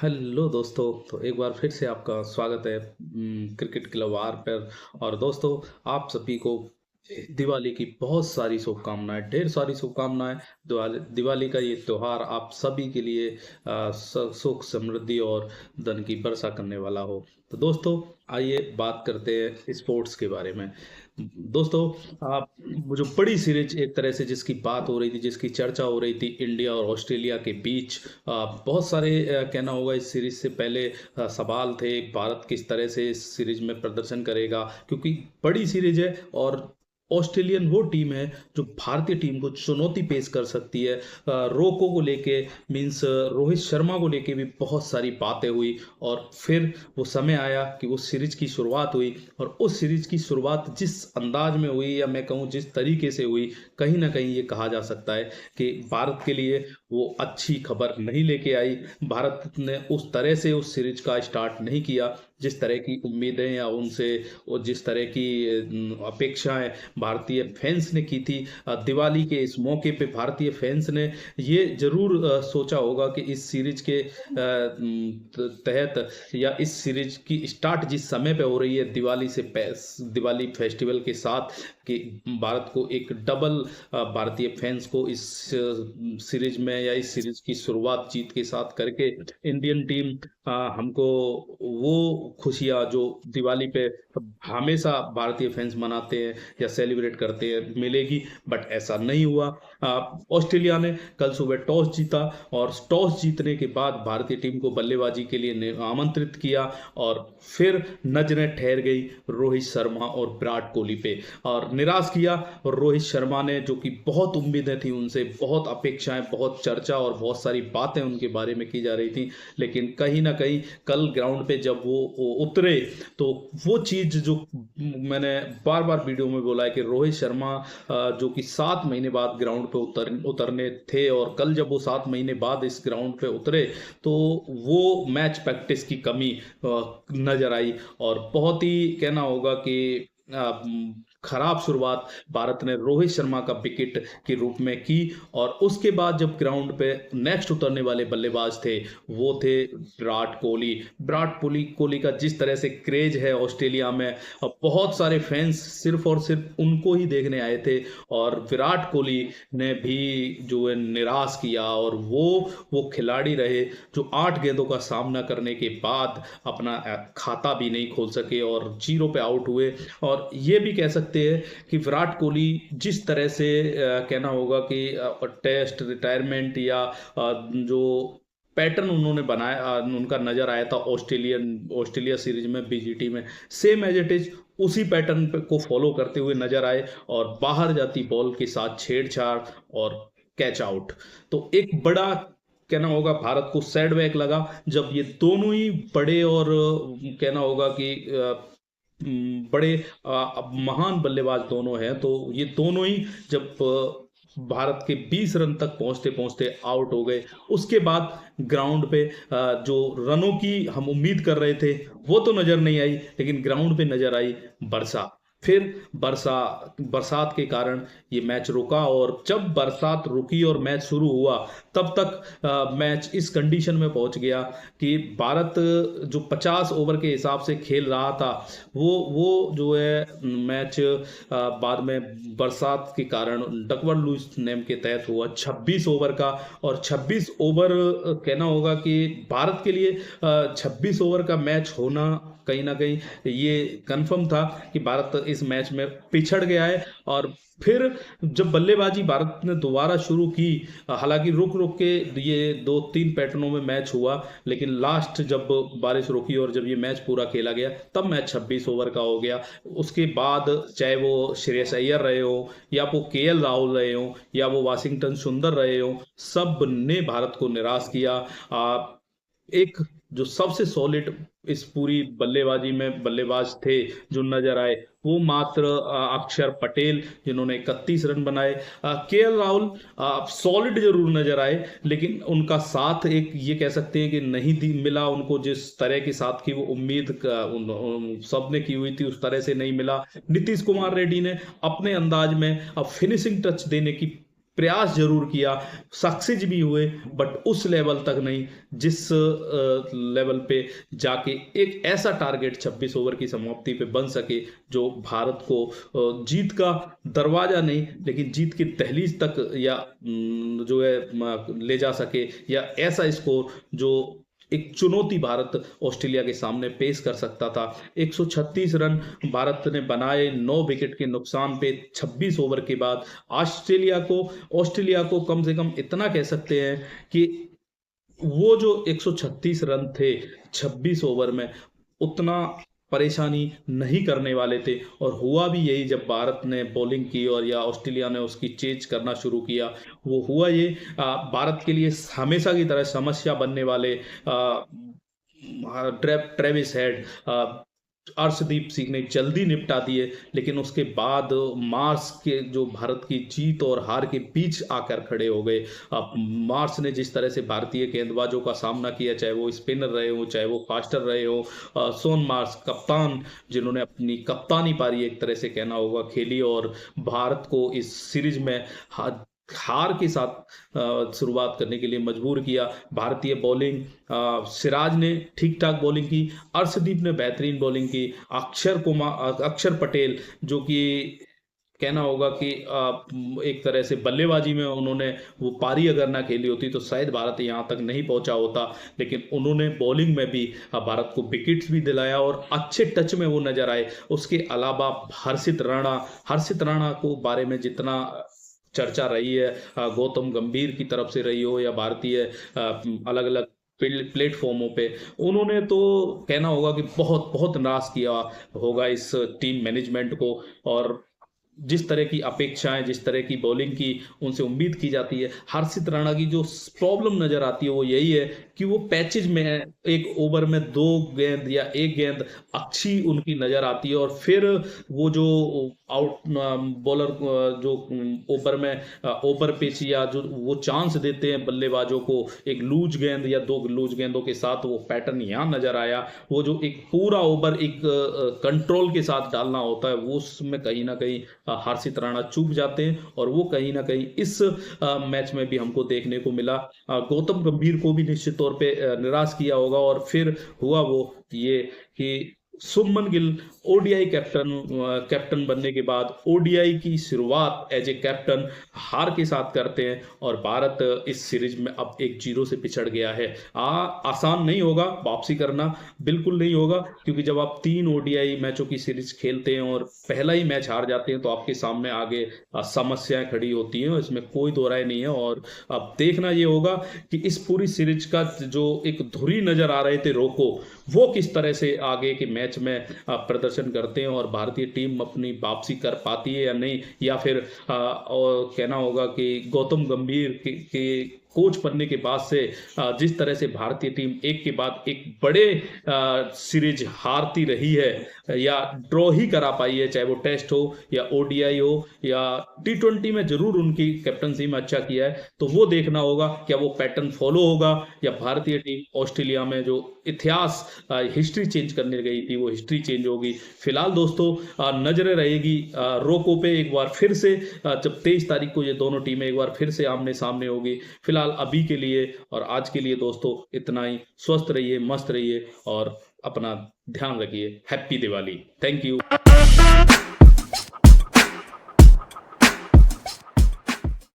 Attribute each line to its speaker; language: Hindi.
Speaker 1: हेलो दोस्तों। तो एक बार फिर से आपका स्वागत है क्रिकेट क्लब आर पर। और दोस्तों, आप सभी को दिवाली की बहुत सारी शुभकामनाएं, ढेर सारी शुभकामनाएं। दिवाली दिवाली का ये त्योहार आप सभी के लिए सुख समृद्धि और धन की वर्षा करने वाला हो। तो दोस्तों, आइए बात करते हैं स्पोर्ट्स के बारे में। दोस्तों, आप वो जो बड़ी सीरीज एक तरह से जिसकी बात हो रही थी, जिसकी चर्चा हो रही थी इंडिया और ऑस्ट्रेलिया के बीच, बहुत सारे कहना होगा इस सीरीज से पहले सवाल थे, भारत किस तरह से इस सीरीज में प्रदर्शन करेगा, क्योंकि बड़ी सीरीज है और ऑस्ट्रेलियन वो टीम है जो भारतीय टीम को चुनौती पेश कर सकती है। रोको को लेके, मीन्स रोहित शर्मा को लेके भी बहुत सारी बातें हुई और फिर वो समय आया कि वो सीरीज की शुरुआत हुई। और उस सीरीज की शुरुआत जिस अंदाज में हुई, या मैं कहूँ जिस तरीके से हुई, कहीं ना कहीं ये कहा जा सकता है कि भारत के लिए वो अच्छी खबर नहीं लेके आई। भारत ने उस तरह से उस सीरीज का स्टार्ट नहीं किया जिस तरह की उम्मीदें या उनसे और जिस तरह की अपेक्षाएं भारतीय फैंस ने की थी। दिवाली के इस मौके पे भारतीय फैंस ने ये जरूर सोचा होगा कि इस सीरीज के तहत, या इस सीरीज की स्टार्ट जिस समय पे हो रही है दिवाली फेस्टिवल के साथ, कि भारत को एक डबल भारतीय फैंस को इस सीरीज में या इस सीरीज की शुरुआत जीत के साथ करके इंडियन टीम हमको वो खुशियाँ जो दिवाली पे हमेशा भारतीय फैंस मनाते हैं या सेलिब्रेट करते हैं मिलेगी। बट ऐसा नहीं हुआ। ऑस्ट्रेलिया ने कल सुबह टॉस जीता और टॉस जीतने के बाद भारतीय टीम को बल्लेबाजी के लिए आमंत्रित किया और फिर नजरें ठहर गई रोहित शर्मा और विराट कोहली पे और निराश किया। और रोहित शर्मा ने, जो कि बहुत उम्मीदें थी उनसे, बहुत अपेक्षाएं, बहुत चर्चा और बहुत सारी बातें उनके बारे में की जा रही थी, लेकिन कहीं ना कहीं कल ग्राउंड पे जब वो उतरे तो वो चीज जो मैंने बार बार वीडियो में बोला है कि रोहित शर्मा जो कि 7 महीने बाद ग्राउंड पे उतरने थे, और कल जब वो 7 महीने बाद इस ग्राउंड पे उतरे तो वो मैच प्रैक्टिस की कमी नजर आई। और बहुत ही कहना होगा कि खराब शुरुआत भारत ने रोहित शर्मा का विकेट के रूप में की। और उसके बाद जब ग्राउंड पे नेक्स्ट उतरने वाले बल्लेबाज थे वो थे विराट कोहली का जिस तरह से क्रेज है ऑस्ट्रेलिया में, और बहुत सारे फैंस सिर्फ और सिर्फ उनको ही देखने आए थे। और विराट कोहली ने भी जो है निराश किया, और वो खिलाड़ी रहे जो 8 गेंदों का सामना करने के बाद अपना खाता भी नहीं खोल सके और 0 पे आउट हुए। और ये भी कह सकते हैं कि विराट कोहली जिस तरह से कहना होगा कि टेस्ट रिटायरमेंट या जो पैटर्न उन्होंने बनाया, उनका नजर आया था ऑस्ट्रेलिया सीरीज में बीजीटी में, सेम एज इट इज उसी पैटर्न को फॉलो करते हुए नजर आए और बाहर जाती बॉल के साथ छेड़छाड़ और कैच आउट। तो एक बड़ा कहना होगा भारत को सेटबैक लगा जब ये दोनों ही बड़े और कहना होगा कि बड़े महान बल्लेबाज दोनों हैं, तो ये दोनों ही जब भारत के 20 रन तक पहुंचते पहुंचते आउट हो गए। उसके बाद ग्राउंड पे जो रनों की हम उम्मीद कर रहे थे वो तो नजर नहीं आई, लेकिन ग्राउंड पे नजर आई वर्षा। फिर बरसात के कारण ये मैच रुका, और जब बरसात रुकी और मैच शुरू हुआ तब तक मैच इस कंडीशन में पहुंच गया कि भारत जो 50 ओवर के हिसाब से खेल रहा था वो जो है मैच बाद में बरसात के कारण डकवर लूज नेम के तहत हुआ 26 ओवर का। और 26 ओवर कहना होगा कि भारत के लिए 26 ओवर का मैच होना कहीं ना कहीं ये कंफर्म था कि भारत इस मैच में पिछड़ गया है। और फिर जब बल्लेबाजी भारत ने दोबारा शुरू की, हालांकि रुक रुक के ये 2-3 पैटर्नों में मैच हुआ, लेकिन लास्ट जब बारिश रुकी और जब ये मैच पूरा खेला गया तब मैच 26 ओवर का हो गया। उसके बाद चाहे वो श्रेयस अय्यर रहे हो, या वो केएल राहुल रहे हो, या वो वाशिंगटन सुंदर रहे हो, सब ने भारत को निराश किया। एक जो सबसे सॉलिड इस पूरी बल्लेबाजी में बल्लेबाज थे जो नजर आए वो मात्र अक्षर पटेल, जिन्होंने 31 रन बनाए। केएल राहुल सॉलिड जरूर नजर आए, लेकिन उनका साथ एक ये कह सकते हैं कि नहीं मिला उनको, जिस तरह के साथ की वो उम्मीद सबने की हुई थी उस तरह से नहीं मिला। नीतीश कुमार रेड्डी ने अपने अंदाज में अब फिनिशिंग टच देने की प्रयास जरूर किया, सक्सेस भी हुए, बट उस लेवल तक नहीं जिस लेवल पे जाके एक ऐसा टारगेट 26 ओवर की समाप्ति पे बन सके जो भारत को जीत का दरवाजा नहीं लेकिन जीत की दहलीज तक या जो है ले जा सके, या ऐसा स्कोर जो एक चुनौती भारत ऑस्ट्रेलिया के सामने पेश कर सकता था। 136 रन भारत ने बनाए 9 विकेट के नुकसान पे 26 ओवर के बाद। ऑस्ट्रेलिया को कम से कम इतना कह सकते हैं कि वो जो 136 रन थे 26 ओवर में, उतना परेशानी नहीं करने वाले थे। और हुआ भी यही, जब भारत ने बॉलिंग की और या ऑस्ट्रेलिया ने उसकी चेज करना शुरू किया, वो हुआ ये भारत के लिए हमेशा की तरह समस्या बनने वाले ट्रेविस हेड, अर्शदीप सिंह ने जल्दी निपटा दिए। लेकिन उसके बाद मार्स के जो भारत की जीत और हार के बीच आकर खड़े हो गए। अब मार्स ने जिस तरह से भारतीय गेंदबाजों का सामना किया, चाहे वो स्पिनर रहे हो चाहे वो फास्टर रहे हो, सोन मार्स कप्तान जिन्होंने अपनी कप्तानी पारी एक तरह से कहना होगा खेली और भारत को इस सीरीज में हार के साथ शुरुआत करने के लिए मजबूर किया। भारतीय बॉलिंग, सिराज ने ठीक ठाक बॉलिंग की, अर्शदीप ने बेहतरीन बॉलिंग की, अक्षर पटेल जो कि कहना होगा कि एक तरह से बल्लेबाजी में उन्होंने वो पारी अगर ना खेली होती तो शायद भारत यहाँ तक नहीं पहुंचा होता। लेकिन उन्होंने बॉलिंग में भी भारत को विकेट्स भी दिलाया और अच्छे टच में वो नजर आए। उसके अलावा हर्षित राणा को बारे में जितना चर्चा रही है, गौतम गंभीर की तरफ से रही हो या भारतीय अलग अलग प्लेटफॉर्मों पे, उन्होंने तो कहना होगा कि बहुत बहुत निराश किया होगा इस टीम मैनेजमेंट को। और जिस तरह की अपेक्षाएं, जिस तरह की बॉलिंग की उनसे उम्मीद की जाती है, हर्षित राणा की जो प्रॉब्लम नजर आती है वो यही है कि वो पैचेज में है, एक ओवर में 2 गेंद या 1 गेंद अच्छी उनकी नजर आती है और फिर वो जो आउट बॉलर जो ओवर में ओवर पिच या जो वो चांस देते हैं बल्लेबाजों को, एक लूज गेंद या 2 लूज गेंदों के साथ वो पैटर्न यहाँ नजर आया। वो जो एक पूरा ओवर एक कंट्रोल के साथ डालना होता है, वो उसमें कहीं ना कहीं हर्षित राणा चूक जाते हैं और वो कहीं ना कहीं इस मैच में भी हमको देखने को मिला। गौतम गंभीर को भी निश्चित तौर पे निराश किया होगा। और फिर हुआ वो ये कि शुभमन गिल ओडीआई कैप्टन बनने के बाद ओडीआई की शुरुआत एज ए कैप्टन हार के साथ करते हैं और भारत इस सीरीज में अब 1-0 से पिछड़ गया है। आसान नहीं होगा वापसी करना, बिल्कुल नहीं होगा, क्योंकि जब आप 3 ओडीआई मैचों की सीरीज खेलते हैं और पहला ही मैच हार जाते हैं तो आपके सामने आगे समस्याएं खड़ी होती हैं, इसमें कोई दो राय नहीं है। और अब देखना ये होगा कि इस पूरी सीरीज का जो एक धुरी नजर आ रहे थे रोको, वो किस तरह से आगे के मैच में प्रदर्शन करते हैं और भारतीय टीम अपनी वापसी कर पाती है या नहीं, या फिर और कहना होगा कि गौतम गंभीर के कोच बनने के बाद से जिस तरह से भारतीय टीम एक के बाद एक बड़े सीरीज हारती रही है या ड्रॉ ही करा पाई है, चाहे वो टेस्ट हो या ओडीआई हो या T20 में जरूर उनकी कैप्टनसी में अच्छा किया है, तो वो देखना होगा क्या वो पैटर्न फॉलो होगा या भारतीय टीम ऑस्ट्रेलिया में जो इतिहास हिस्ट्री चेंज करने गई थी वो हिस्ट्री चेंज होगी। फिलहाल दोस्तों नजरें रहेगी रोको पे एक बार फिर से, जब 23 तारीख को ये दोनों टीमें एक बार फिर से आमने सामने होगी। फिलहाल अभी के लिए और आज के लिए दोस्तों इतना ही। स्वस्थ रहिए, मस्त रहिए और अपना ध्यान रखिए। हैप्पी दिवाली। Thank you.